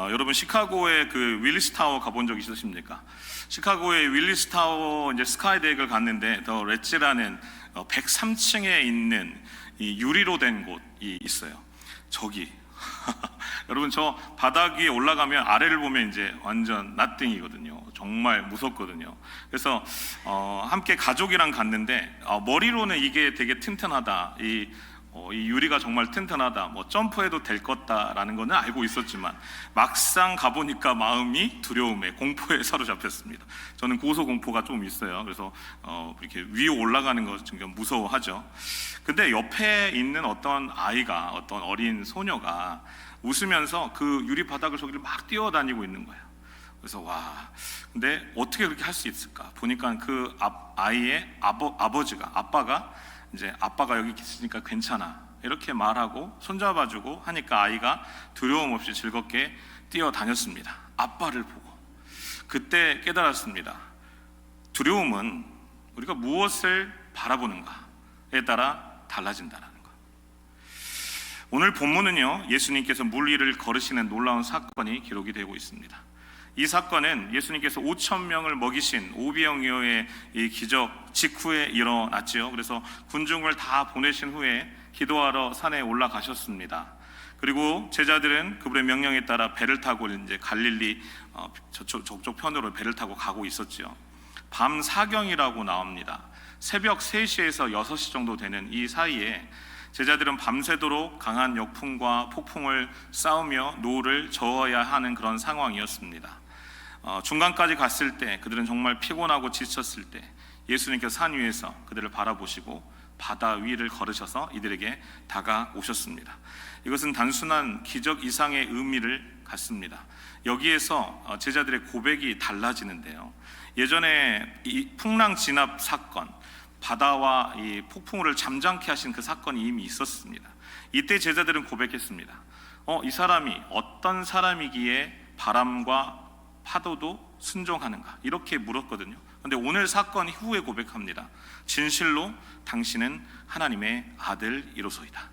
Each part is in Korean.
여러분 시카고의 그 윌리스 타워 가본 적 있으십니까? 시카고의 윌리스 타워 이제 스카이덱을 갔는데 더 렛지라는 103층에 있는 이 유리로 된 곳이 있어요. 저기 여러분 저 바닥 위에 올라가면 아래를 보면 이제 완전 나띵이거든요. 정말 무섭거든요. 그래서 함께 가족이랑 갔는데 머리로는 이게 되게 튼튼하다. 이 유리가 정말 튼튼하다. 뭐 점프해도 될 거다라는 거는 알고 있었지만 막상 가보니까 마음이 두려움에 공포에 사로잡혔습니다. 저는 고소공포가 좀 있어요. 그래서 이렇게 위에 올라가는 거 좀 무서워하죠. 근데 옆에 있는 어떤 아이가, 어떤 어린 소녀가 웃으면서 그 유리 바닥을 저기를 막 뛰어다니고 있는 거예요. 그래서 와, 근데 어떻게 그렇게 할 수 있을까? 보니까 그 아이의 아빠가 이제 아빠가 여기 있으니까 괜찮아 이렇게 말하고 손잡아주고 하니까 아이가 두려움 없이 즐겁게 뛰어다녔습니다. 아빠를 보고 그때 깨달았습니다. 두려움은 우리가 무엇을 바라보는가에 따라 달라진다는 것. 오늘 본문은요, 예수님께서 물 위를 걸으시는 놀라운 사건이 기록이 되고 있습니다. 이 사건은 예수님께서 5,000명을 먹이신 오병이어의 이 기적 직후에 일어났지요. 그래서 군중을 다 보내신 후에 기도하러 산에 올라가셨습니다. 그리고 제자들은 그분의 명령에 따라 배를 타고 이제 갈릴리 저쪽 편으로 배를 타고 가고 있었지요. 밤 사경이라고 나옵니다. 새벽 3시에서 6시 정도 되는 이 사이에 제자들은 밤새도록 강한 역풍과 폭풍을 싸우며 노를 저어야 하는 그런 상황이었습니다. 중간까지 갔을 때 그들은 정말 피곤하고 지쳤을 때 예수님께서 산 위에서 그들을 바라보시고 바다 위를 걸으셔서 이들에게 다가오셨습니다. 이것은 단순한 기적 이상의 의미를 갖습니다. 여기에서 제자들의 고백이 달라지는데요. 예전에 이 풍랑 진압 사건, 바다와 이 폭풍우를 잠잠케 하신 그 사건이 이미 있었습니다. 이때 제자들은 고백했습니다. 이 사람이 어떤 사람이기에 바람과 파도도 순종하는가? 이렇게 물었거든요. 그런데 오늘 사건 후에 고백합니다. 진실로 당신은 하나님의 아들이로소이다.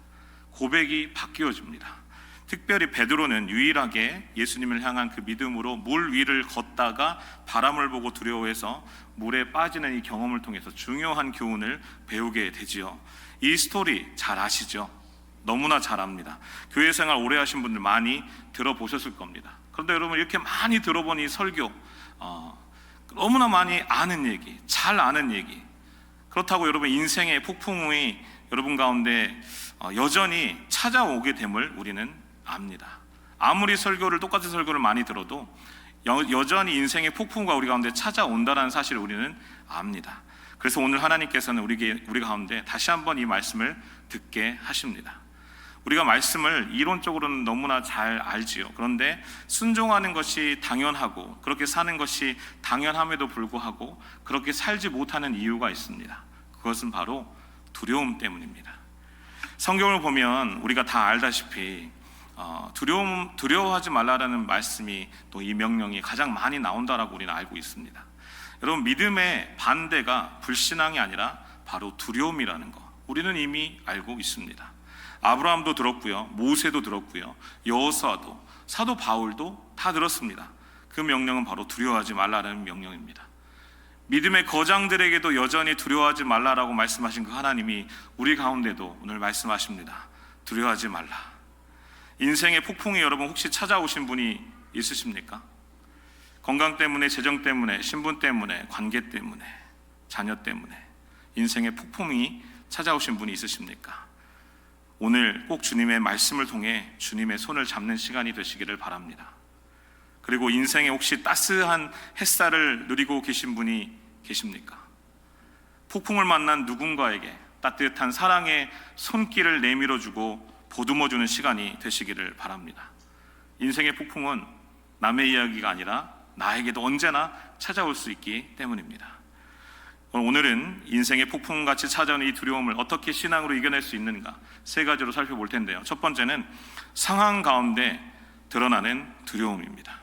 고백이 바뀌어집니다. 특별히 베드로는 유일하게 예수님을 향한 그 믿음으로 물 위를 걷다가 바람을 보고 두려워해서 물에 빠지는 이 경험을 통해서 중요한 교훈을 배우게 되지요. 이 스토리 잘 아시죠? 너무나 잘 압니다. 교회 생활 오래 하신 분들 많이 들어보셨을 겁니다. 그런데 여러분 이렇게 많이 들어본 이 설교, 너무나 많이 아는 얘기, 잘 아는 얘기, 그렇다고 여러분 인생의 폭풍이 여러분 가운데 여전히 찾아오게 됨을 우리는 압니다. 아무리 똑같은 설교를 많이 들어도 여전히 인생의 폭풍과 우리 가운데 찾아온다는 사실을 우리는 압니다. 그래서 오늘 하나님께서는 우리 가운데 다시 한번 이 말씀을 듣게 하십니다. 우리가 말씀을 이론적으로는 너무나 잘 알지요. 그런데 순종하는 것이 당연하고 그렇게 사는 것이 당연함에도 불구하고 그렇게 살지 못하는 이유가 있습니다. 그것은 바로 두려움 때문입니다. 성경을 보면 우리가 다 알다시피 두려워하지 말라라는 말씀이 또 이 명령이 가장 많이 나온다라고 우리는 알고 있습니다. 여러분 믿음의 반대가 불신앙이 아니라 바로 두려움이라는 거 우리는 이미 알고 있습니다. 아브라함도 들었고요, 모세도 들었고요, 여호수아도, 사도 바울도 다 들었습니다. 그 명령은 바로 두려워하지 말라라는 명령입니다. 믿음의 거장들에게도 여전히 두려워하지 말라라고 말씀하신 그 하나님이 우리 가운데도 오늘 말씀하십니다. 두려워하지 말라. 인생의 폭풍이 여러분 혹시 찾아오신 분이 있으십니까? 건강 때문에, 재정 때문에, 신분 때문에, 관계 때문에, 자녀 때문에 인생의 폭풍이 찾아오신 분이 있으십니까? 오늘 꼭 주님의 말씀을 통해 주님의 손을 잡는 시간이 되시기를 바랍니다. 그리고 인생에 혹시 따스한 햇살을 누리고 계신 분이 계십니까? 폭풍을 만난 누군가에게 따뜻한 사랑의 손길을 내밀어주고 보듬어주는 시간이 되시기를 바랍니다. 인생의 폭풍은 남의 이야기가 아니라 나에게도 언제나 찾아올 수 있기 때문입니다. 오늘은 인생의 폭풍같이 찾아오는 이 두려움을 어떻게 신앙으로 이겨낼 수 있는가 3가지로 살펴볼 텐데요. 첫 번째는 상황 가운데 드러나는 두려움입니다.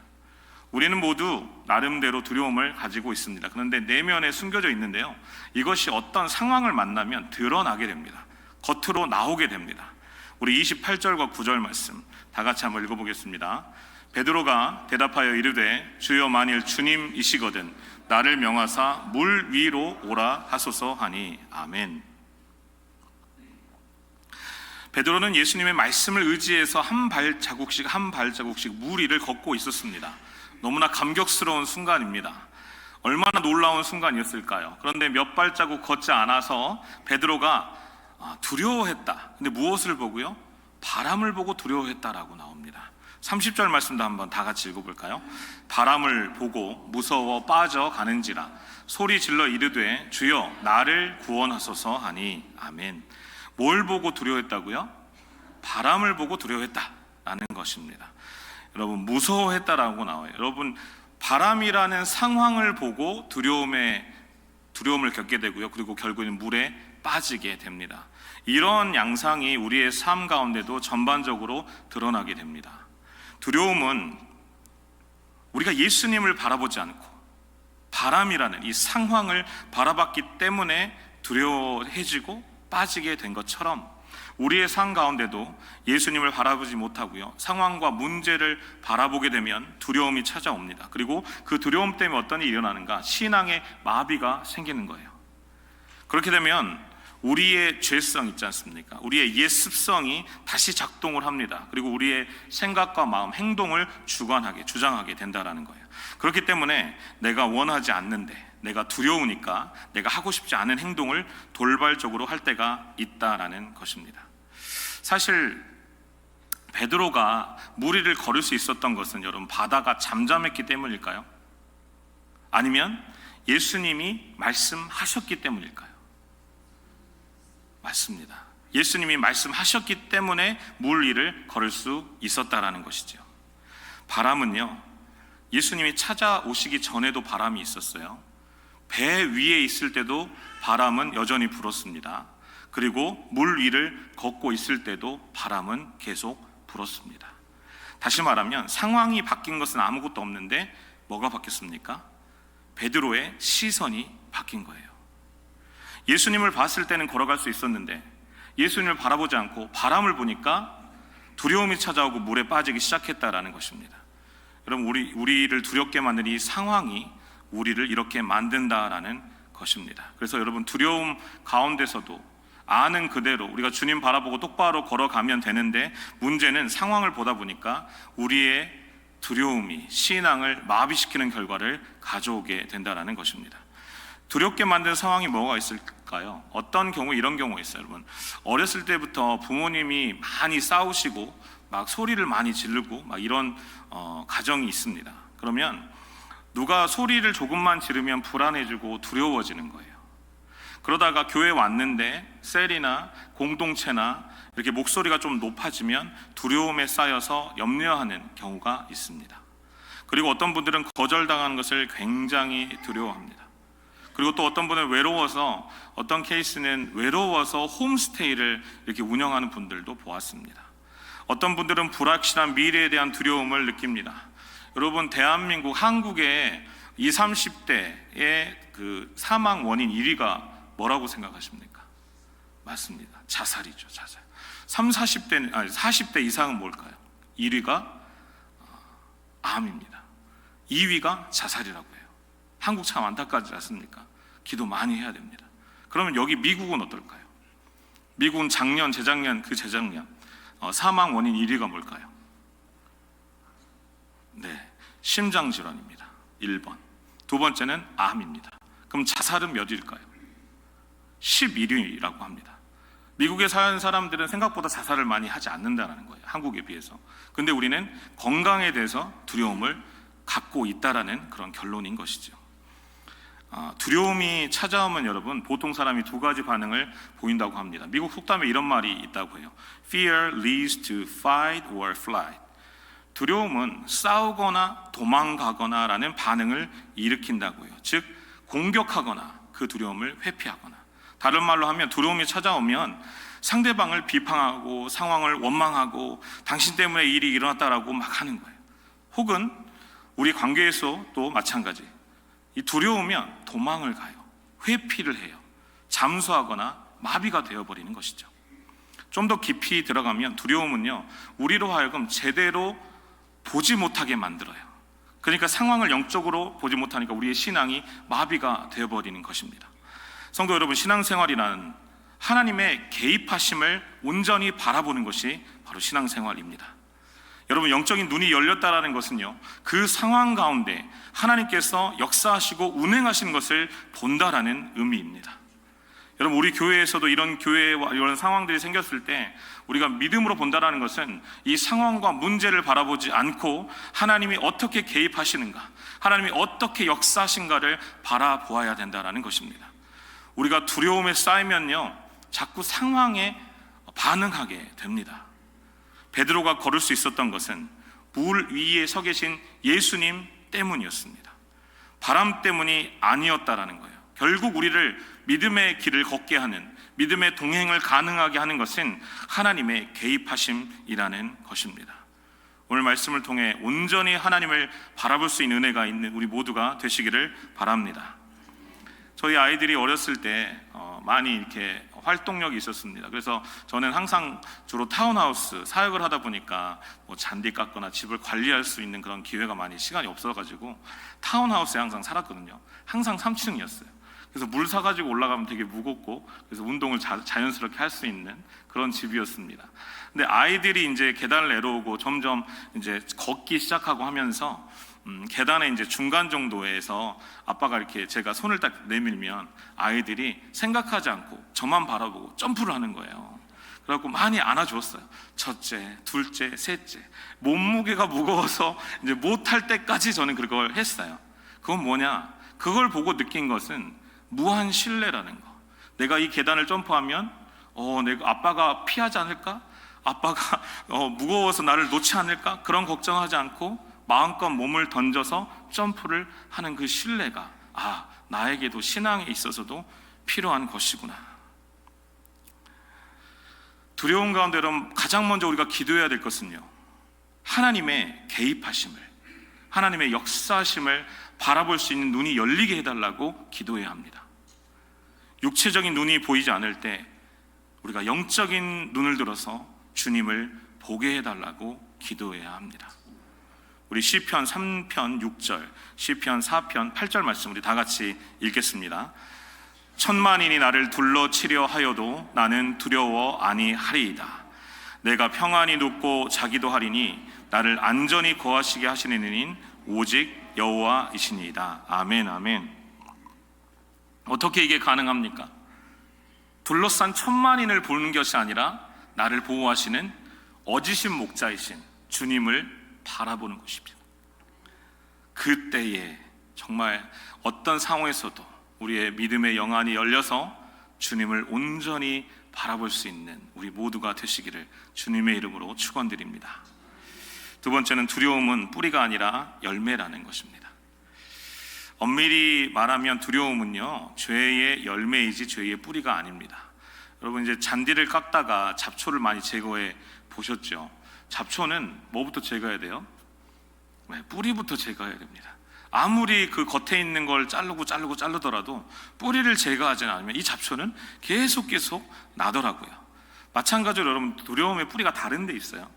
우리는 모두 나름대로 두려움을 가지고 있습니다. 그런데 내면에 숨겨져 있는데요, 이것이 어떤 상황을 만나면 드러나게 됩니다. 겉으로 나오게 됩니다. 우리 28절과 9절 말씀 다 같이 한번 읽어보겠습니다. 베드로가 대답하여 이르되 주여 만일 주님이시거든 나를 명하사 물 위로 오라 하소서 하니 아멘. 베드로는 예수님의 말씀을 의지해서 한 발자국씩 물 위를 걷고 있었습니다. 너무나 감격스러운 순간입니다. 얼마나 놀라운 순간이었을까요? 그런데 몇 발자국 걷지 않아서 베드로가 두려워했다. 근데 무엇을 보고요? 바람을 보고 두려워했다라고 나옵니다. 30절 말씀도 한번 다 같이 읽어볼까요? 바람을 보고 무서워 빠져가는지라 소리 질러 이르되 주여 나를 구원하소서 하니 아멘. 뭘 보고 두려워했다고요? 바람을 보고 두려워했다라는 것입니다. 여러분, 무서워했다라고 나와요. 여러분, 바람이라는 상황을 보고 두려움을 겪게 되고요. 그리고 결국에는 물에 빠지게 됩니다. 이런 양상이 우리의 삶 가운데도 전반적으로 드러나게 됩니다. 두려움은 우리가 예수님을 바라보지 않고 바람이라는 이 상황을 바라봤기 때문에 두려워해지고 빠지게 된 것처럼 우리의 삶 가운데도 예수님을 바라보지 못하고요, 상황과 문제를 바라보게 되면 두려움이 찾아옵니다. 그리고 그 두려움 때문에 어떤 일이 일어나는가? 신앙의 마비가 생기는 거예요. 그렇게 되면 우리의 죄성 있지 않습니까? 우리의 옛 습성이 다시 작동을 합니다. 그리고 우리의 생각과 마음, 행동을 주장하게 된다는 거예요. 그렇기 때문에 내가 원하지 않는데, 내가 두려우니까 내가 하고 싶지 않은 행동을 돌발적으로 할 때가 있다라는 것입니다. 사실 베드로가 물 위를 걸을 수 있었던 것은 여러분, 바다가 잠잠했기 때문일까요? 아니면 예수님이 말씀하셨기 때문일까요? 맞습니다. 예수님이 말씀하셨기 때문에 물 위를 걸을 수 있었다라는 것이죠. 바람은요, 예수님이 찾아오시기 전에도 바람이 있었어요. 배 위에 있을 때도 바람은 여전히 불었습니다. 그리고 물 위를 걷고 있을 때도 바람은 계속 불었습니다. 다시 말하면 상황이 바뀐 것은 아무것도 없는데 뭐가 바뀌었습니까? 베드로의 시선이 바뀐 거예요. 예수님을 봤을 때는 걸어갈 수 있었는데 예수님을 바라보지 않고 바람을 보니까 두려움이 찾아오고 물에 빠지기 시작했다라는 것입니다. 여러분, 우리를 두렵게 만든 이 상황이 우리를 이렇게 만든다라는 것입니다. 그래서 여러분, 두려움 가운데서도 아는 그대로 우리가 주님 바라보고 똑바로 걸어가면 되는데, 문제는 상황을 보다 보니까 우리의 두려움이 신앙을 마비시키는 결과를 가져오게 된다는 것입니다. 두렵게 만든 상황이 뭐가 있을까요? 어떤 경우, 이런 경우가 있어요. 여러분, 어렸을 때부터 부모님이 많이 싸우시고 막 소리를 많이 지르고 막 이런 가정이 있습니다. 그러면 누가 소리를 조금만 지르면 불안해지고 두려워지는 거예요. 그러다가 교회 왔는데 셀이나 공동체나 이렇게 목소리가 좀 높아지면 두려움에 쌓여서 염려하는 경우가 있습니다. 그리고 어떤 분들은 거절당하는 것을 굉장히 두려워합니다. 그리고 또 어떤 분은 어떤 케이스는 외로워서 홈스테이를 이렇게 운영하는 분들도 보았습니다. 어떤 분들은 불확실한 미래에 대한 두려움을 느낍니다. 여러분, 대한민국, 한국의 20, 30대의 그 사망 원인 1위가 뭐라고 생각하십니까? 맞습니다. 자살이죠, 자살. 40대 이상은 뭘까요? 1위가 암입니다. 2위가 자살이라고 해요. 한국 참 안타깝지 않습니까? 기도 많이 해야 됩니다. 그러면 여기 미국은 어떨까요? 미국은 재작년 사망 원인 1위가 뭘까요? 네, 심장질환입니다. 1번. 두 번째는 암입니다. 그럼 자살은 몇 위일까요? 11위라고 합니다. 미국에 사는 사람들은 생각보다 자살을 많이 하지 않는다는 거예요, 한국에 비해서. 근데 우리는 건강에 대해서 두려움을 갖고 있다라는 그런 결론인 것이죠. 두려움이 찾아오면 여러분, 보통 사람이 두 가지 반응을 보인다고 합니다. 미국 속담에 이런 말이 있다고 해요. Fear leads to fight or flight. 두려움은 싸우거나 도망가거나 라는 반응을 일으킨다고요. 즉, 공격하거나 그 두려움을 회피하거나. 다른 말로 하면 두려움이 찾아오면 상대방을 비판하고 상황을 원망하고 당신 때문에 일이 일어났다라고 막 하는 거예요. 혹은 우리 관계에서도 마찬가지. 이 두려우면 도망을 가요. 회피를 해요. 잠수하거나 마비가 되어버리는 것이죠. 좀 더 깊이 들어가면 두려움은요, 우리로 하여금 제대로 보지 못하게 만들어요. 그러니까 상황을 영적으로 보지 못하니까 우리의 신앙이 마비가 되어버리는 것입니다. 성도 여러분, 신앙생활이란 하나님의 개입하심을 온전히 바라보는 것이 바로 신앙생활입니다. 여러분, 영적인 눈이 열렸다라는 것은요, 그 상황 가운데 하나님께서 역사하시고 운행하시는 것을 본다라는 의미입니다. 여러분, 우리 교회에서도 이런 교회와 이런 상황들이 생겼을 때 우리가 믿음으로 본다라는 것은 이 상황과 문제를 바라보지 않고 하나님이 어떻게 개입하시는가, 하나님이 어떻게 역사하신가를 바라보아야 된다라는 것입니다. 우리가 두려움에 쌓이면요, 자꾸 상황에 반응하게 됩니다. 베드로가 걸을 수 있었던 것은 물 위에 서 계신 예수님 때문이었습니다. 바람 때문이 아니었다라는 거예요. 결국 우리를 믿음의 길을 걷게 하는, 믿음의 동행을 가능하게 하는 것은 하나님의 개입하심이라는 것입니다. 오늘 말씀을 통해 온전히 하나님을 바라볼 수 있는 은혜가 있는 우리 모두가 되시기를 바랍니다. 저희 아이들이 어렸을 때 많이 이렇게 활동력이 있었습니다. 그래서 저는 항상 주로 타운하우스 사역을 하다 보니까 뭐 잔디 깎거나 집을 관리할 수 있는 그런 기회가 많이 시간이 없어가지고 타운하우스에 항상 살았거든요. 항상 3층이었어요. 그래서 물 사가지고 올라가면 되게 무겁고, 그래서 운동을 자연스럽게 할 수 있는 그런 집이었습니다. 근데 아이들이 이제 계단을 내려오고 점점 이제 걷기 시작하고 하면서 계단에 이제 중간 정도에서 아빠가 이렇게 제가 손을 딱 내밀면 아이들이 생각하지 않고 저만 바라보고 점프를 하는 거예요. 그래갖고 많이 안아주었어요. 첫째, 둘째, 셋째. 몸무게가 무거워서 이제 못할 때까지 저는 그걸 했어요. 그건 뭐냐? 그걸 보고 느낀 것은 무한 신뢰라는 거. 내가 이 계단을 점프하면 내가 아빠가 피하지 않을까? 아빠가 무거워서 나를 놓지 않을까? 그런 걱정하지 않고 마음껏 몸을 던져서 점프를 하는 그 신뢰가 나에게도 신앙에 있어서도 필요한 것이구나. 두려움 가운데 여러분, 가장 먼저 우리가 기도해야 될 것은요, 하나님의 개입하심을, 하나님의 역사하심을 바라볼 수 있는 눈이 열리게 해달라고 기도해야 합니다. 육체적인 눈이 보이지 않을 때 우리가 영적인 눈을 들어서 주님을 보게 해달라고 기도해야 합니다. 우리 시편 3편 6절, 시편 4편 8절 말씀 우리 다 같이 읽겠습니다. 천만인이 나를 둘러치려 하여도 나는 두려워 아니하리이다. 내가 평안히 눕고 자기도 하리니 나를 안전히 거하시게 하시는 이는 오직 여호와이시니이다. 아멘, 아멘. 어떻게 이게 가능합니까? 둘러싼 천만인을 보는 것이 아니라 나를 보호하시는 어지신 목자이신 주님을 바라보는 것입니다. 그때에 정말 어떤 상황에서도 우리의 믿음의 영안이 열려서 주님을 온전히 바라볼 수 있는 우리 모두가 되시기를 주님의 이름으로 축원드립니다. 두 번째는 두려움은 뿌리가 아니라 열매라는 것입니다. 엄밀히 말하면 두려움은요, 죄의 열매이지 죄의 뿌리가 아닙니다. 여러분, 이제 잔디를 깎다가 잡초를 많이 제거해 보셨죠? 잡초는 뭐부터 제거해야 돼요? 뿌리부터 제거해야 됩니다. 아무리 그 겉에 있는 걸 자르더라도 뿌리를 제거하지 않으면 이 잡초는 계속 나더라고요. 마찬가지로 여러분, 두려움의 뿌리가 다른 데 있어요.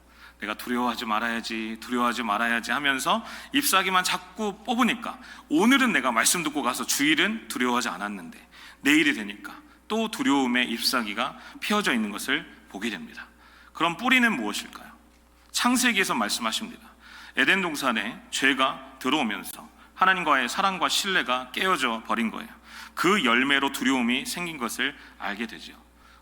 내가 두려워하지 말아야지 하면서 잎사귀만 자꾸 뽑으니까 오늘은 내가 말씀 듣고 가서 주일은 두려워하지 않았는데 내일이 되니까 또 두려움의 잎사귀가 피어져 있는 것을 보게 됩니다. 그럼 뿌리는 무엇일까요? 창세기에서 말씀하십니다. 에덴 동산에 죄가 들어오면서 하나님과의 사랑과 신뢰가 깨어져 버린 거예요. 그 열매로 두려움이 생긴 것을 알게 되죠.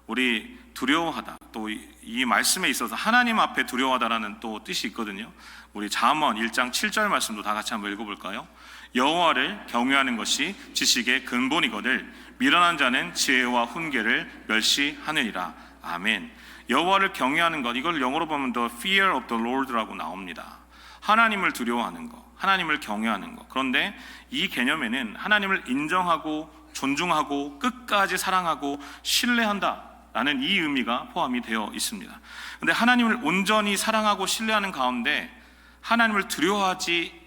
우리 두려워하다, 또 이 말씀에 있어서 하나님 앞에 두려워하다라는 또 뜻이 있거든요. 우리 잠언 1장 7절 말씀도 다 같이 한번 읽어볼까요? 여호와를 경외하는 것이 지식의 근본이거늘 미련한 자는 지혜와 훈계를 멸시하느니라. 아멘. 여호와를 경외하는 것, 이걸 영어로 보면 the fear of the Lord라고 나옵니다. 하나님을 두려워하는 것, 하나님을 경외하는 것. 그런데 이 개념에는 하나님을 인정하고 존중하고 끝까지 사랑하고 신뢰한다라는 이 의미가 포함이 되어 있습니다. 그런데 하나님을 온전히 사랑하고 신뢰하는 가운데 하나님을 두려워하지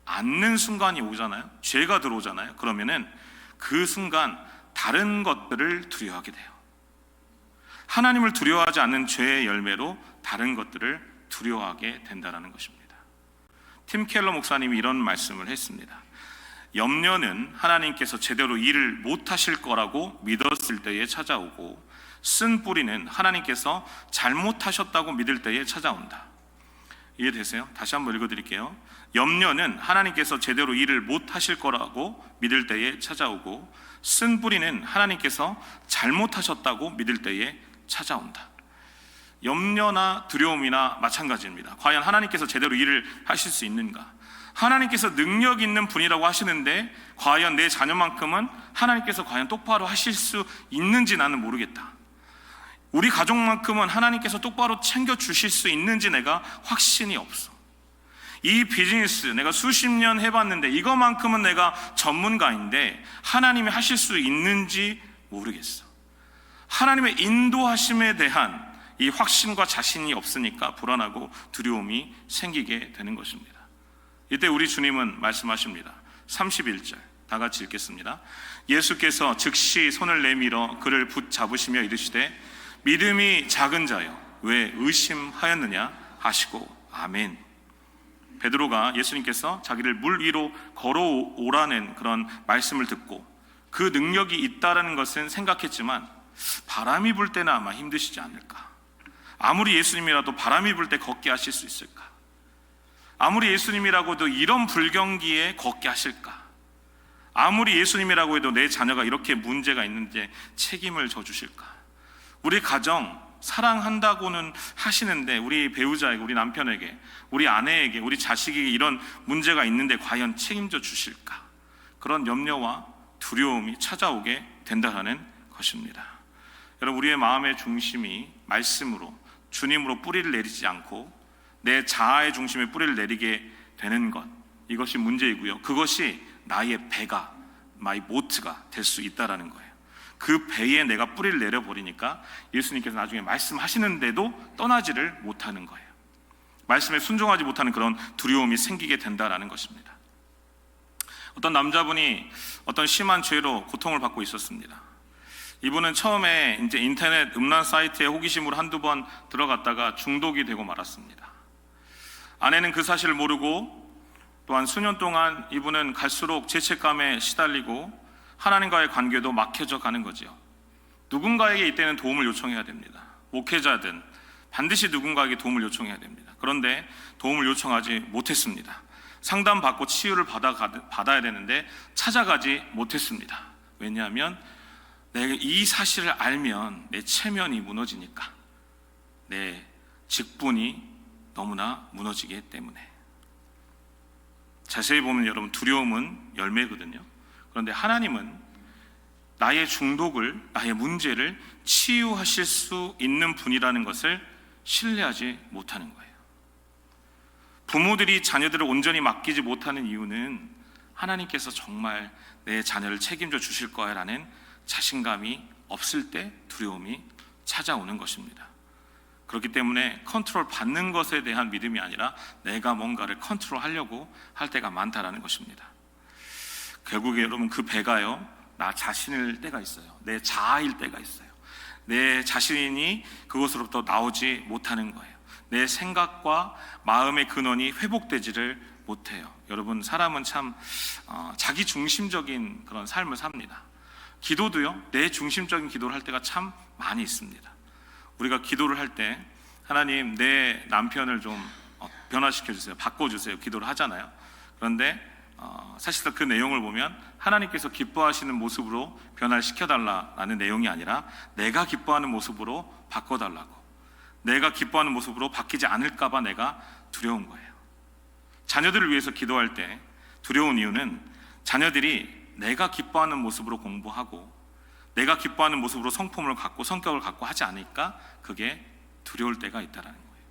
않는 순간이 오잖아요. 죄가 들어오잖아요. 그러면은 그 순간 다른 것들을 두려워하게 돼요. 하나님을 두려워하지 않는 죄의 열매로 다른 것들을 두려워하게 된다는 것입니다. 팀 켈러 목사님이 이런 말씀을 했습니다. 염려는 하나님께서 제대로 일을 못하실 거라고 믿었을 때에 찾아오고, 쓴 뿌리는 하나님께서 잘못하셨다고 믿을 때에 찾아온다. 이해되세요? 다시 한번 읽어드릴게요. 염려는 하나님께서 제대로 일을 못하실 거라고 믿을 때에 찾아오고, 쓴 뿌리는 하나님께서 잘못하셨다고 믿을 때에 찾아온다. 염려나 두려움이나 마찬가지입니다. 과연 하나님께서 제대로 일을 하실 수 있는가? 하나님께서 능력 있는 분이라고 하시는데 과연 내 자녀만큼은 하나님께서 과연 똑바로 하실 수 있는지 나는 모르겠다. 우리 가족만큼은 하나님께서 똑바로 챙겨주실 수 있는지 내가 확신이 없어. 이 비즈니스 내가 수십 년 해봤는데 이거만큼은 내가 전문가인데 하나님이 하실 수 있는지 모르겠어. 하나님의 인도하심에 대한 이 확신과 자신이 없으니까 불안하고 두려움이 생기게 되는 것입니다. 이때 우리 주님은 말씀하십니다. 31절 다 같이 읽겠습니다. 예수께서 즉시 손을 내밀어 그를 붙잡으시며 이르시되 믿음이 작은 자여 왜 의심하였느냐 하시고 아멘. 베드로가 예수님께서 자기를 물 위로 걸어오라는 그런 말씀을 듣고 그 능력이 있다라는 것은 생각했지만 바람이 불 때는 아마 힘드시지 않을까. 아무리 예수님이라도 바람이 불 때 걷게 하실 수 있을까? 아무리 예수님이라고도 이런 불경기에 걷게 하실까? 아무리 예수님이라고 해도 내 자녀가 이렇게 문제가 있는데 책임을 져주실까? 우리 가정 사랑한다고는 하시는데 우리 배우자에게, 우리 남편에게, 우리 아내에게, 우리 자식에게 이런 문제가 있는데 과연 책임져 주실까? 그런 염려와 두려움이 찾아오게 된다는 것입니다. 여러분, 우리의 마음의 중심이 말씀으로, 주님으로 뿌리를 내리지 않고 내 자아의 중심에 뿌리를 내리게 되는 것, 이것이 문제이고요. 그것이 나의 배가, 마이 보트가 될 수 있다는 거예요. 그 배에 내가 뿌리를 내려버리니까 예수님께서 나중에 말씀하시는데도 떠나지를 못하는 거예요. 말씀에 순종하지 못하는 그런 두려움이 생기게 된다는 것입니다. 어떤 남자분이 어떤 심한 죄로 고통을 받고 있었습니다. 이분은 처음에 이제 인터넷 음란 사이트에 호기심으로 한두 번 들어갔다가 중독이 되고 말았습니다. 아내는 그 사실을 모르고 또한 수년 동안 이분은 갈수록 죄책감에 시달리고 하나님과의 관계도 막혀져 가는 거지요. 누군가에게 이때는 도움을 요청해야 됩니다. 목회자든 반드시 누군가에게 도움을 요청해야 됩니다. 그런데 도움을 요청하지 못했습니다. 상담받고 치유를 받아야 되는데 찾아가지 못했습니다. 왜냐하면 내가 이 사실을 알면 내 체면이 무너지니까, 내 직분이 너무나 무너지기 때문에. 자세히 보면 여러분, 두려움은 열매거든요. 그런데 하나님은 나의 중독을, 나의 문제를 치유하실 수 있는 분이라는 것을 신뢰하지 못하는 거예요. 부모들이 자녀들을 온전히 맡기지 못하는 이유는 하나님께서 정말 내 자녀를 책임져 주실 거야라는 자신감이 없을 때 두려움이 찾아오는 것입니다. 그렇기 때문에 컨트롤 받는 것에 대한 믿음이 아니라 내가 뭔가를 컨트롤하려고 할 때가 많다라는 것입니다. 결국에 여러분, 그 배가요, 나 자신일 때가 있어요. 내 자아일 때가 있어요. 내 자신이 그것으로부터 나오지 못하는 거예요. 내 생각과 마음의 근원이 회복되지를 못해요. 여러분, 사람은 참 자기 중심적인 그런 삶을 삽니다. 기도도요, 내 중심적인 기도를 할 때가 참 많이 있습니다. 우리가 기도를 할 때 하나님, 내 남편을 좀 변화시켜 주세요, 바꿔주세요, 기도를 하잖아요. 그런데 사실상 그 내용을 보면 하나님께서 기뻐하시는 모습으로 변화시켜달라는 내용이 아니라 내가 기뻐하는 모습으로 바꿔달라고, 내가 기뻐하는 모습으로 바뀌지 않을까 봐 내가 두려운 거예요. 자녀들을 위해서 기도할 때 두려운 이유는 자녀들이 내가 기뻐하는 모습으로 공부하고 내가 기뻐하는 모습으로 성품을 갖고 성격을 갖고 하지 않으니까 그게 두려울 때가 있다는 거예요.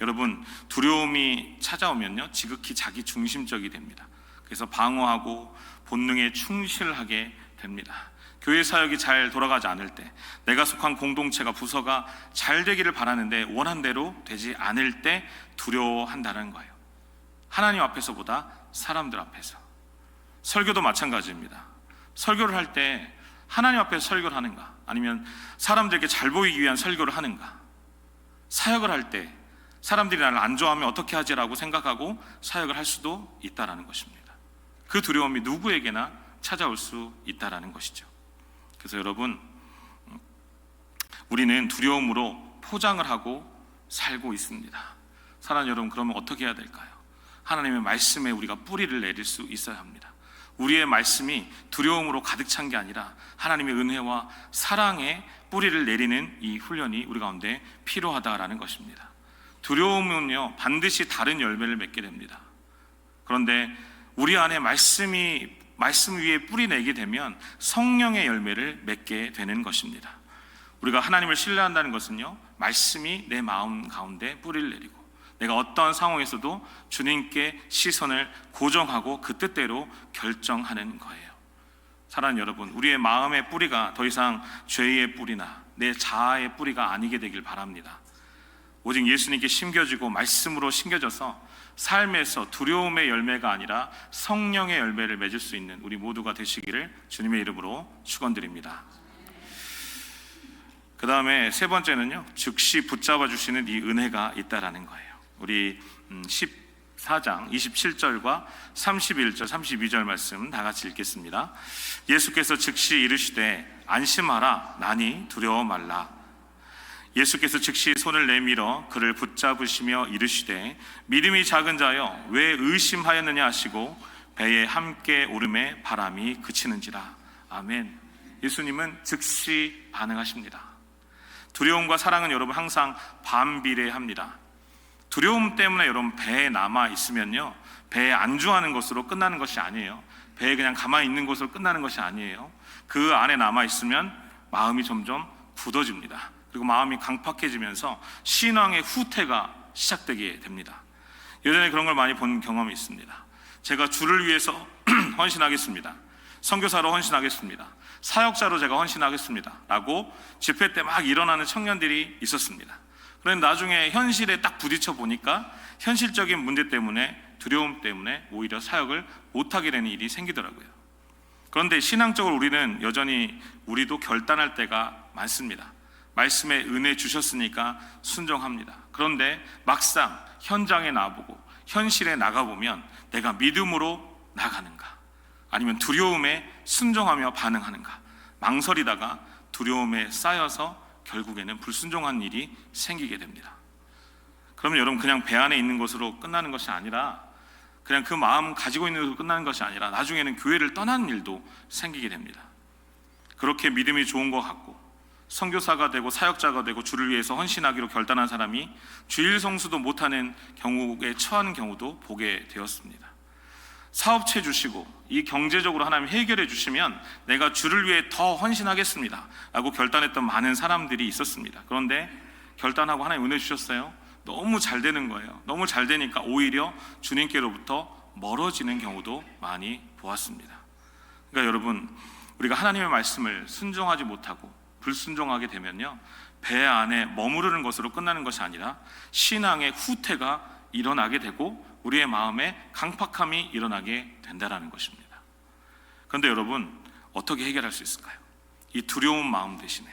여러분, 두려움이 찾아오면요, 지극히 자기 중심적이 됩니다. 그래서 방어하고 본능에 충실하게 됩니다. 교회 사역이 잘 돌아가지 않을 때, 내가 속한 공동체가, 부서가 잘 되기를 바라는데 원한대로 되지 않을 때 두려워한다는 거예요. 하나님 앞에서보다 사람들 앞에서. 설교도 마찬가지입니다. 설교를 할 때 하나님 앞에서 설교를 하는가, 아니면 사람들에게 잘 보이기 위한 설교를 하는가. 사역을 할 때 사람들이 나를 안 좋아하면 어떻게 하지라고 생각하고 사역을 할 수도 있다라는 것입니다. 그 두려움이 누구에게나 찾아올 수 있다라는 것이죠. 그래서 여러분, 우리는 두려움으로 포장을 하고 살고 있습니다. 사랑하는 여러분, 그러면 어떻게 해야 될까요? 하나님의 말씀에 우리가 뿌리를 내릴 수 있어야 합니다. 우리의 말씀이 두려움으로 가득 찬 게 아니라 하나님의 은혜와 사랑에 뿌리를 내리는 이 훈련이 우리 가운데 필요하다라는 것입니다. 두려움은요, 반드시 다른 열매를 맺게 됩니다. 그런데 우리 안에 말씀 위에 뿌리 내게 되면 성령의 열매를 맺게 되는 것입니다. 우리가 하나님을 신뢰한다는 것은요, 말씀이 내 마음 가운데 뿌리를 내리고 내가 어떤 상황에서도 주님께 시선을 고정하고 그 뜻대로 결정하는 거예요. 사랑하는 여러분, 우리의 마음의 뿌리가 더 이상 죄의 뿌리나 내 자아의 뿌리가 아니게 되길 바랍니다. 오직 예수님께 심겨지고 말씀으로 심겨져서 삶에서 두려움의 열매가 아니라 성령의 열매를 맺을 수 있는 우리 모두가 되시기를 주님의 이름으로 축원드립니다. 그 다음에 세 번째는요, 즉시 붙잡아 주시는 이 은혜가 있다라는 거예요. 우리 14장 27절과 31절 32절 말씀 다 같이 읽겠습니다. 예수께서 즉시 이르시되 안심하라, 나니 두려워 말라. 예수께서 즉시 손을 내밀어 그를 붙잡으시며 이르시되 믿음이 작은 자여 왜 의심하였느냐 하시고 배에 함께 오름에 바람이 그치는지라. 아멘. 예수님은 즉시 반응하십니다. 두려움과 사랑은 여러분 항상 반비례합니다. 두려움 때문에 여러분 배에 남아 있으면요, 배에 안주하는 것으로 끝나는 것이 아니에요. 배에 그냥 가만히 있는 것으로 끝나는 것이 아니에요. 그 안에 남아 있으면 마음이 점점 굳어집니다. 그리고 마음이 강팍해지면서 신앙의 후퇴가 시작되게 됩니다. 예전에 그런 걸 많이 본 경험이 있습니다. 제가 주를 위해서 헌신하겠습니다, 선교사로 헌신하겠습니다, 사역자로 제가 헌신하겠습니다 라고 집회 때 막 일어나는 청년들이 있었습니다. 그런데 나중에 현실에 딱 부딪혀 보니까 현실적인 문제 때문에, 두려움 때문에 오히려 사역을 못하게 되는 일이 생기더라고요. 그런데 신앙적으로 우리는 여전히 우리도 결단할 때가 많습니다. 말씀에 은혜 주셨으니까 순종합니다. 그런데 막상 현장에 나보고 현실에 나가보면 내가 믿음으로 나가는가, 아니면 두려움에 순종하며 반응하는가, 망설이다가 두려움에 쌓여서 결국에는 불순종한 일이 생기게 됩니다. 그러면 여러분, 그냥 배 안에 있는 것으로 끝나는 것이 아니라, 그냥 그 마음 가지고 있는 것으로 끝나는 것이 아니라 나중에는 교회를 떠나는 일도 생기게 됩니다. 그렇게 믿음이 좋은 것 같고 선교사가 되고 사역자가 되고 주를 위해서 헌신하기로 결단한 사람이 주일 성수도 못하는 경우에 처하는 경우도 보게 되었습니다. 사업체 주시고 이 경제적으로 하나님 해결해 주시면 내가 주를 위해 더 헌신하겠습니다 라고 결단했던 많은 사람들이 있었습니다. 그런데 결단하고 하나님 은혜 주셨어요. 너무 잘 되는 거예요. 너무 잘 되니까 오히려 주님께로부터 멀어지는 경우도 많이 보았습니다. 그러니까 여러분, 우리가 하나님의 말씀을 순종하지 못하고 불순종하게 되면요, 배 안에 머무르는 것으로 끝나는 것이 아니라 신앙의 후퇴가 일어나게 되고 우리의 마음에 강팍함이 일어나게 된다는 것입니다. 그런데 여러분, 어떻게 해결할 수 있을까요? 이 두려운 마음 대신에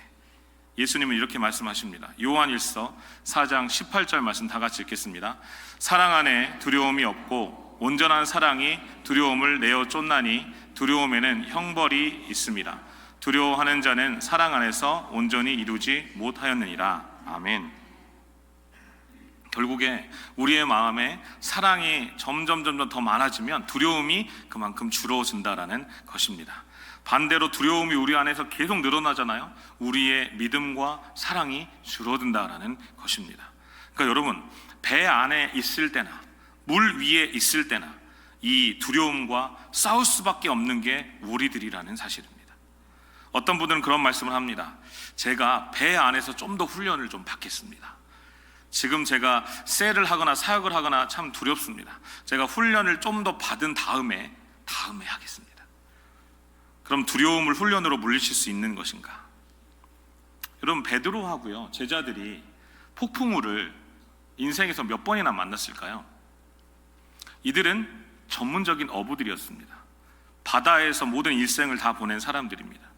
예수님은 이렇게 말씀하십니다. 요한일서 4장 18절 말씀 다 같이 읽겠습니다. 사랑 안에 두려움이 없고 온전한 사랑이 두려움을 내어 쫓나니 두려움에는 형벌이 있습니다. 두려워하는 자는 사랑 안에서 온전히 이루지 못하였느니라. 아멘. 결국에 우리의 마음에 사랑이 점점 더 많아지면 두려움이 그만큼 줄어든다라는 것입니다. 반대로 두려움이 우리 안에서 계속 늘어나잖아요. 우리의 믿음과 사랑이 줄어든다라는 것입니다. 그러니까 여러분, 배 안에 있을 때나 물 위에 있을 때나 이 두려움과 싸울 수밖에 없는 게 우리들이라는 사실입니다. 어떤 분들은 그런 말씀을 합니다. 제가 배 안에서 좀 더 훈련을 좀 받겠습니다. 지금 제가 셀을 하거나 사역을 하거나 참 두렵습니다. 제가 훈련을 좀 더 받은 다음에 하겠습니다. 그럼 두려움을 훈련으로 물리칠 수 있는 것인가? 여러분, 베드로하고요 제자들이 폭풍우를 인생에서 몇 번이나 만났을까요? 이들은 전문적인 어부들이었습니다. 바다에서 모든 일생을 다 보낸 사람들입니다.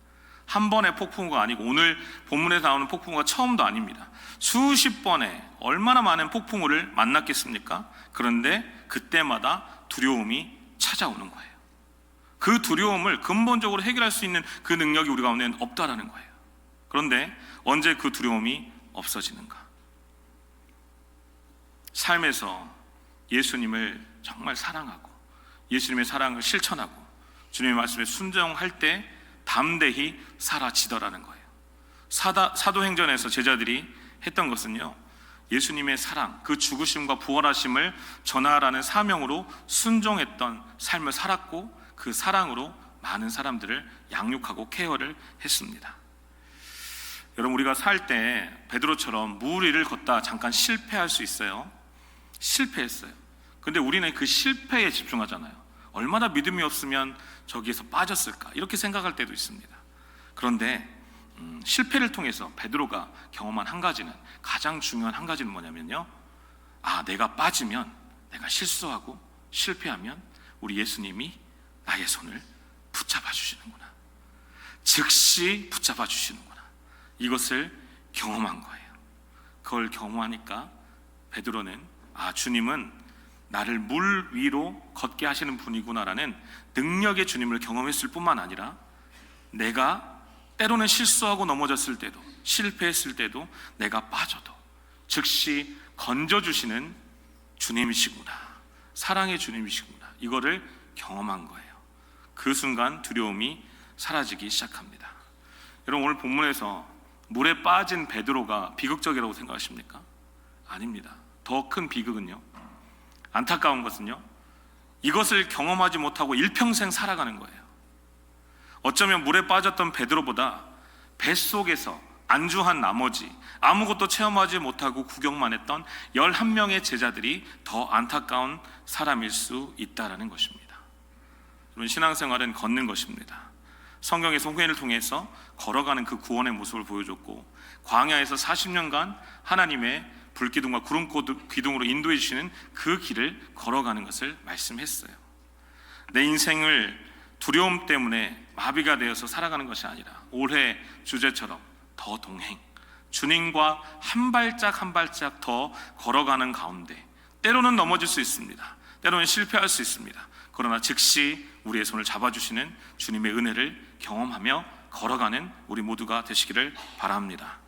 한 번의 폭풍우가 아니고 오늘 본문에 나오는 폭풍우가 처음도 아닙니다. 수십 번의 얼마나 많은 폭풍우를 만났겠습니까? 그런데 그때마다 두려움이 찾아오는 거예요. 그 두려움을 근본적으로 해결할 수 있는 그 능력이 우리 가운데는 없다라는 거예요. 그런데 언제 그 두려움이 없어지는가? 삶에서 예수님을 정말 사랑하고 예수님의 사랑을 실천하고 주님의 말씀에 순종할 때 담대히 사라지더라는 거예요. 사도행전에서 제자들이 했던 것은요, 예수님의 사랑, 그 죽으심과 부활하심을 전하라는 사명으로 순종했던 삶을 살았고 그 사랑으로 많은 사람들을 양육하고 케어를 했습니다. 여러분, 우리가 살 때 베드로처럼 물 위를 걷다 잠깐 실패할 수 있어요. 실패했어요. 근데 우리는 그 실패에 집중하잖아요. 얼마나 믿음이 없으면 저기에서 빠졌을까 이렇게 생각할 때도 있습니다. 그런데 실패를 통해서 베드로가 경험한 한 가지는, 가장 중요한 한 가지는 뭐냐면요, 내가 빠지면, 내가 실수하고 실패하면 우리 예수님이 나의 손을 붙잡아 주시는구나, 즉시 붙잡아 주시는구나, 이것을 경험한 거예요. 그걸 경험하니까 베드로는 주님은 나를 물 위로 걷게 하시는 분이구나라는 능력의 주님을 경험했을 뿐만 아니라 내가 때로는 실수하고 넘어졌을 때도, 실패했을 때도, 내가 빠져도 즉시 건져주시는 주님이시구나, 사랑의 주님이시구나, 이거를 경험한 거예요. 그 순간 두려움이 사라지기 시작합니다. 여러분, 오늘 본문에서 물에 빠진 베드로가 비극적이라고 생각하십니까? 아닙니다. 더 큰 비극은요, 안타까운 것은요, 이것을 경험하지 못하고 일평생 살아가는 거예요. 어쩌면 물에 빠졌던 베드로보다 뱃속에서 안주한 나머지 아무것도 체험하지 못하고 구경만 했던 11명의 제자들이 더 안타까운 사람일 수 있다는 것입니다. 여러분, 신앙생활은 걷는 것입니다. 성경의 소개를 통해서 걸어가는 그 구원의 모습을 보여줬고, 광야에서 40년간 하나님의 불기둥과 구름 기둥으로 인도해 주시는 그 길을 걸어가는 것을 말씀했어요. 내 인생을 두려움 때문에 마비가 되어서 살아가는 것이 아니라 올해 주제처럼 더 동행, 주님과 한 발짝 한 발짝 더 걸어가는 가운데 때로는 넘어질 수 있습니다. 때로는 실패할 수 있습니다. 그러나 즉시 우리의 손을 잡아주시는 주님의 은혜를 경험하며 걸어가는 우리 모두가 되시기를 바랍니다.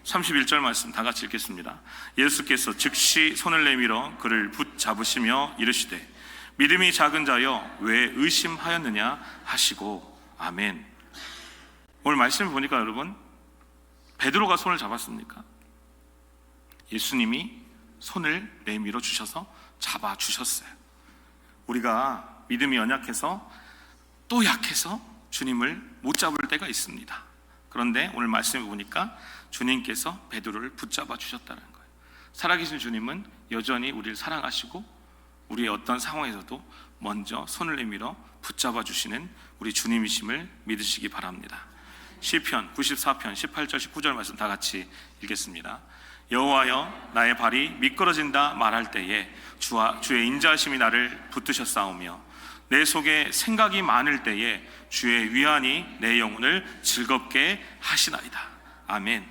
31절 말씀 다 같이 읽겠습니다. 예수께서 즉시 손을 내밀어 그를 붙잡으시며 이르시되 믿음이 작은 자여 왜 의심하였느냐 하시고 아멘. 오늘 말씀을 보니까 여러분, 베드로가 손을 잡았습니까? 예수님이 손을 내밀어 주셔서 잡아 주셨어요. 우리가 믿음이 연약해서 또 약해서 주님을 못 잡을 때가 있습니다. 그런데 오늘 말씀을 보니까 주님께서 베드로를 붙잡아 주셨다는 거예요. 살아계신 주님은 여전히 우리를 사랑하시고 우리의 어떤 상황에서도 먼저 손을 내밀어 붙잡아 주시는 우리 주님이심을 믿으시기 바랍니다. 시편 94편 18절 19절 말씀 다 같이 읽겠습니다. 여호와여 나의 발이 미끄러진다 말할 때에 주의 인자하심이 나를 붙드셨사오며 내 속에 생각이 많을 때에 주의 위안이 내 영혼을 즐겁게 하시나이다. 아멘.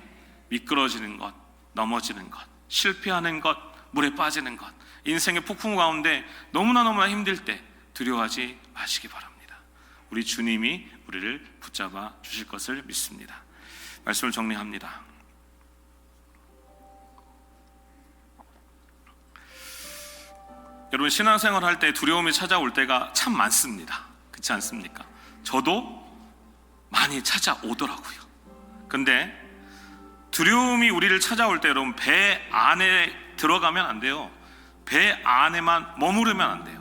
미끄러지는 것, 넘어지는 것, 실패하는 것, 물에 빠지는 것, 인생의 폭풍 가운데 너무나 힘들 때 두려워하지 마시기 바랍니다. 우리 주님이 우리를 붙잡아 주실 것을 믿습니다. 말씀을 정리합니다. 여러분, 신앙생활 할 때 두려움이 찾아올 때가 참 많습니다. 그렇지 않습니까? 저도 많이 찾아오더라고요. 근데 두려움이 우리를 찾아올 때 여러분, 배 안에 들어가면 안 돼요. 배 안에만 머무르면 안 돼요.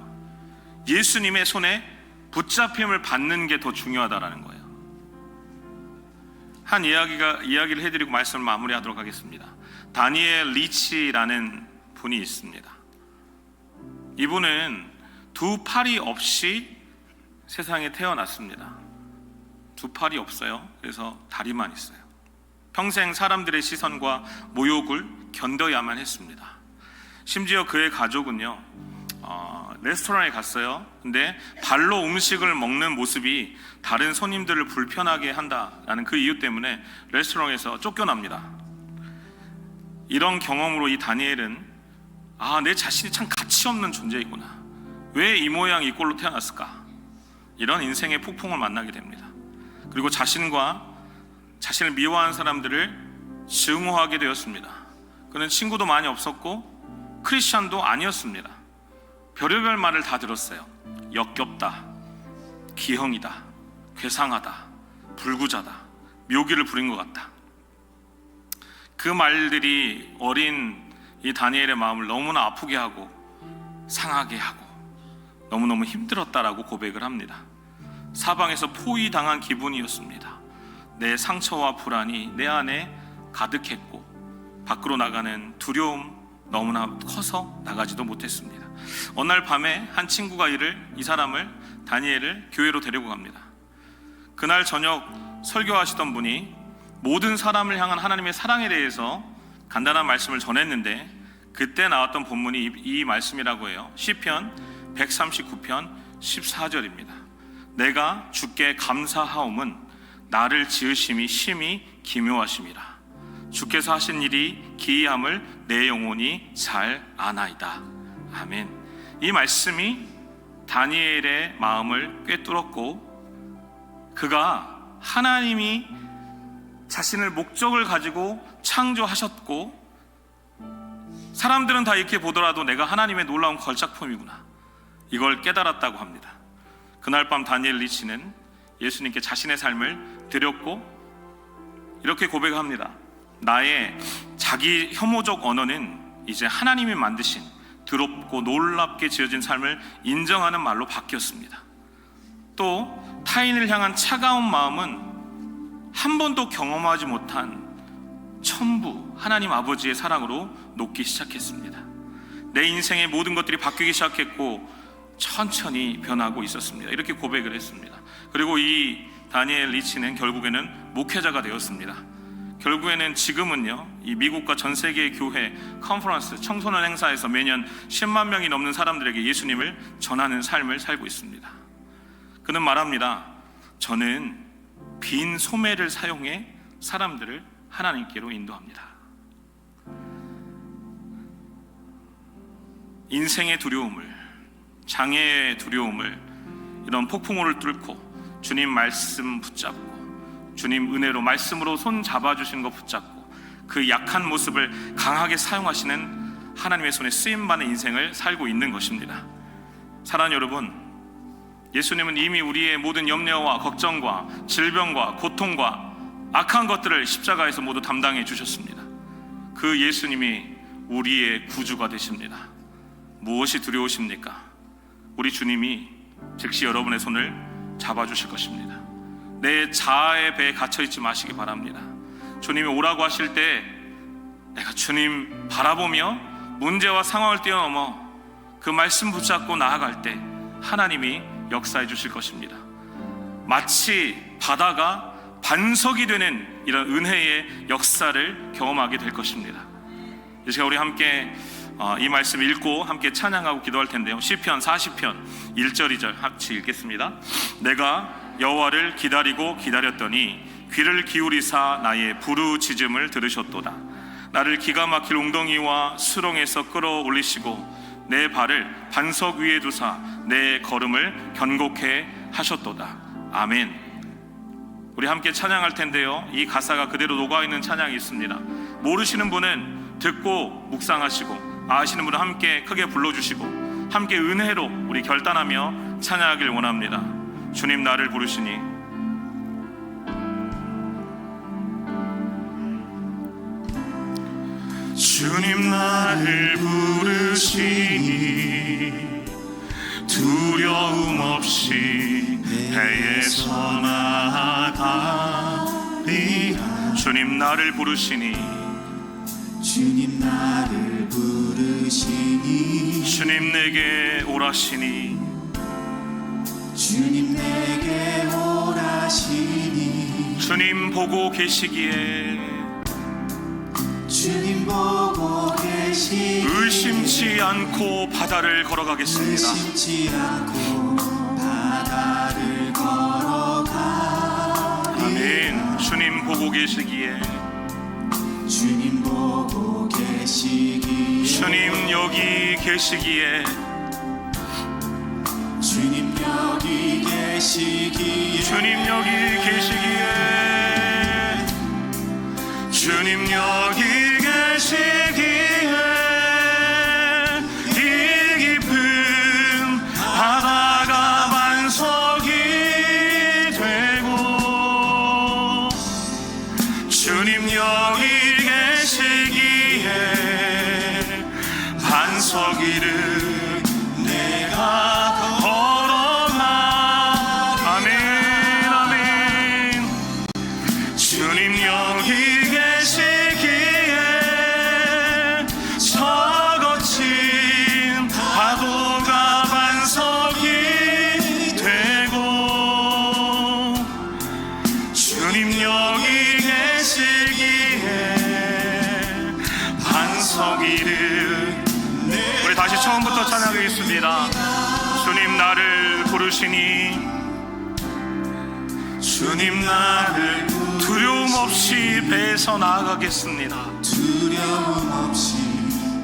예수님의 손에 붙잡힘을 받는 게 더 중요하다라는 거예요. 한 이야기를 해드리고 말씀을 마무리하도록 하겠습니다. 다니엘 리치라는 분이 있습니다. 이분은 두 팔이 없이 세상에 태어났습니다. 두 팔이 없어요. 그래서 다리만 있어요. 평생 사람들의 시선과 모욕을 견뎌야만 했습니다. 심지어 그의 가족은요, 레스토랑에 갔어요. 근데 발로 음식을 먹는 모습이 다른 손님들을 불편하게 한다라는 그 이유 때문에 레스토랑에서 쫓겨납니다. 이런 경험으로 이 다니엘은 내 자신이 참 가치 없는 존재이구나, 왜 이 모양 이 꼴로 태어났을까, 이런 인생의 폭풍을 만나게 됩니다. 그리고 자신과 자신을 미워하는 사람들을 증오하게 되었습니다. 그는 친구도 많이 없었고 크리스찬도 아니었습니다. 별의별 말을 다 들었어요. 역겹다, 기형이다, 괴상하다, 불구자다, 묘기를 부린 것 같다. 그 말들이 어린 이 다니엘의 마음을 너무나 아프게 하고 상하게 하고 너무너무 힘들었다라고 고백을 합니다. 사방에서 포위당한 기분이었습니다. 내 상처와 불안이 내 안에 가득했고 밖으로 나가는 두려움 너무나 커서 나가지도 못했습니다. 어느 날 밤에 한 친구가 이 사람을, 다니엘을 교회로 데리고 갑니다. 그날 저녁 설교하시던 분이 모든 사람을 향한 하나님의 사랑에 대해서 간단한 말씀을 전했는데, 그때 나왔던 본문이 이 말씀이라고 해요. 시편 139편 14절입니다. 내가 주께 감사하옴은 나를 지으심이 심히 기묘하심이라. 주께서 하신 일이 기이함을 내 영혼이 잘 아나이다. 아멘. 이 말씀이 다니엘의 마음을 꿰뚫었고, 그가 하나님이 자신을 목적을 가지고 창조하셨고, 사람들은 다 이렇게 보더라도 내가 하나님의 놀라운 걸작품이구나, 이걸 깨달았다고 합니다. 그날 밤 다니엘 리치는 예수님께 자신의 삶을 드렸고 이렇게 고백합니다. 나의 자기 혐오적 언어는 이제 하나님이 만드신 더럽고 놀랍게 지어진 삶을 인정하는 말로 바뀌었습니다. 또 타인을 향한 차가운 마음은 한 번도 경험하지 못한 천부 하나님 아버지의 사랑으로 녹기 시작했습니다. 내 인생의 모든 것들이 바뀌기 시작했고 천천히 변하고 있었습니다. 이렇게 고백을 했습니다. 그리고 이 다니엘 리치는 결국에는 목회자가 되었습니다. 결국에는 지금은요, 이 미국과 전 세계의 교회 컨퍼런스 청소년 행사에서 매년 10만 명이 넘는 사람들에게 예수님을 전하는 삶을 살고 있습니다. 그는 말합니다. 저는 빈 소매를 사용해 사람들을 하나님께로 인도합니다. 인생의 두려움을, 장애의 두려움을, 이런 폭풍우를 뚫고 주님 말씀 붙잡고 주님 은혜로 말씀으로 손 잡아주시는 거 붙잡고 그 약한 모습을 강하게 사용하시는 하나님의 손에 쓰임받는 인생을 살고 있는 것입니다. 사랑하는 여러분, 예수님은 이미 우리의 모든 염려와 걱정과 질병과 고통과 악한 것들을 십자가에서 모두 담당해 주셨습니다. 그 예수님이 우리의 구주가 되십니다. 무엇이 두려우십니까? 우리 주님이 즉시 여러분의 손을 잡아주실 것입니다. 내 자아의 배에 갇혀있지 마시기 바랍니다. 주님이 오라고 하실 때 내가 주님 바라보며 문제와 상황을 뛰어넘어 그 말씀 붙잡고 나아갈 때 하나님이 역사해 주실 것입니다. 마치 바다가 반석이 되는 이런 은혜의 역사를 경험하게 될 것입니다. 이 시간 우리 함께 이 말씀 읽고 함께 찬양하고 기도할 텐데요. 시편 40편 1절 2절 같이 읽겠습니다. 내가 여호와를 기다리고 기다렸더니 귀를 기울이사 나의 부르짖음을 들으셨도다. 나를 기가 막힐 웅덩이와 수렁에서 끌어올리시고 내 발을 반석 위에 두사 내 걸음을 견고케 하셨도다. 아멘. 우리 함께 찬양할 텐데요, 이 가사가 그대로 녹아있는 찬양이 있습니다. 모르시는 분은 듣고 묵상하시고 아시는 분은 함께 크게 불러주시고 함께 은혜로 우리 결단하며 찬양하길 원합니다. 주님 나를 부르시니 주님 나를 부르시니 두려움 없이 배에서 나아가리라. 주님 나를 부르시니 주님 나를 부르시니 주님 내게 오라시니 주님 내게 오라시니 주님 보고 계시기에 주님 보고 계시기 의심치 않고 바다를 걸어가겠습니다. 의심치 않고 바다를 걸어가 아멘. 주님 보고 계시기에, 주님 보고 계시기에 주님 여기 계시기에, 주님 여기 계시기에 주님 여기 계시기에, 주님 여기 계시기에, 이 깊은 바다가 반석이 되고, 주님 여기 계시기에 반석 위를 내가 걸어가. 아멘 아멘. 주님 여기 계시기에 저 거친 파도가 반석이 되고, 주님 여기 계시기에 반석 위를. 우리 다시 처음부터 찬양하겠습니다. 주님 나를 부르시니, 주님 나를 두려움 없이 배에서 나아가겠습니다. 두려움 없이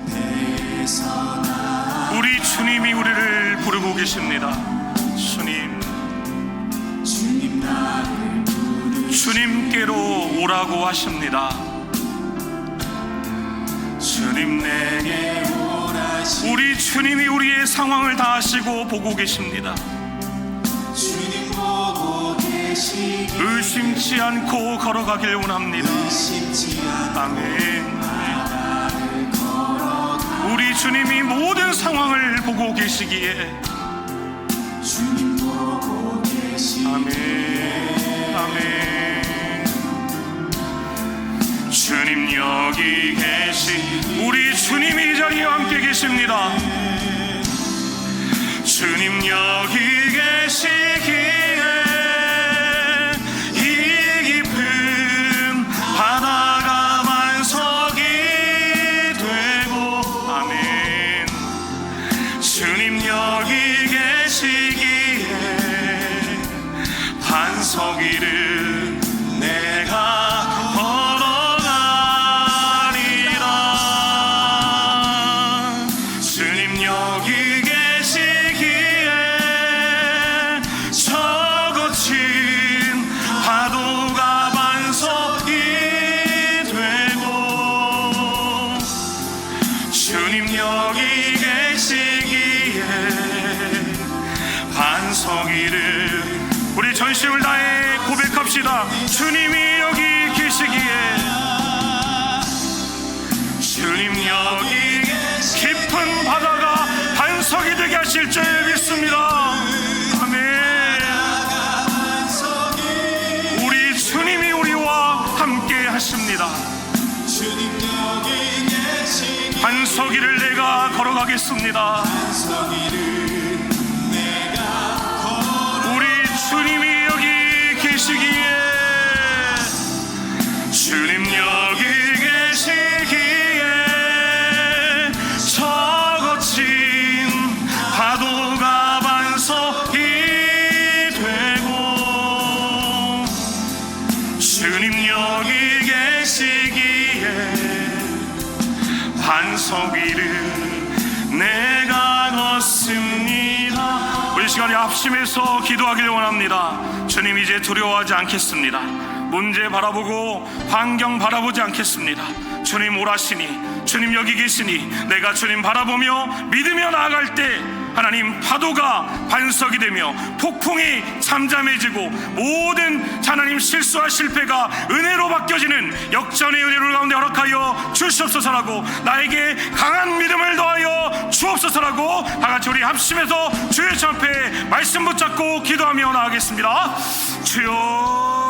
배에서 나 우리 주님이 우리를 부르고 계십니다. 주님, 주님 나를 주님께로 오라고 하십니다. 주님 내게, 오라시 우리 주님이 우리의 상황을 다 아시고 보고 계십니다. 주님 보고 계시기 의심치 않고 걸어가길 원합니다. 의심치 않고 아멘. 바다를 걸어가 우리 주님이 모든 상황을 보고 계시기에, 주님 보고 계시기 아멘 아멘. 주님 여기 계시, 우리 주님이 이 자리에 함께 계십니다. 주님 여기 계시기에 이 깊은 바다가 반석이 되고, 아멘. 주님 여기 계시기에 반석 위를 내가 걸어가리라. 주님 여기 계시기에 저 거친 파도가 반석이 되고, 주님 여기 계시기에 반석 위를. 우리 전심을 다해 고백합시다. 주님이 여기 계시기에, 주님 여기 깊은 바다가 반석이 되게 하실 줄 믿습니다. 아멘. 우리 주님이 우리와 함께 하십니다. 주님 여기 계시기 반석 위를 내가 걸어가겠습니다. 반석 위를 내가 우리 주님이 여기 계시기에, 주님 여기 계시기에 저 거친 파도가 반석이 되고, 주님 여기 계시기에 반석 위를 내가 걷습니다. 우리 시간에 합심해서 기도하기를 원합니다. 주님 이제 두려워하지 않겠습니다. 문제 바라보고 환경 바라보지 않겠습니다. 주님 오라시니, 주님 여기 계시니 내가 주님 바라보며 믿으며 나아갈 때 하나님 파도가 반석이 되며 폭풍이 잠잠해지고 모든 하나님 실수와 실패가 은혜로 바뀌어지는 역전의 은혜를 가운데 허락하여 주시옵소서라고, 나에게 강한 믿음을 더하여 주옵소서라고 다같이 우리 합심해서 주의 전 앞에 말씀 붙잡고 기도하며 나아가겠습니다. 주여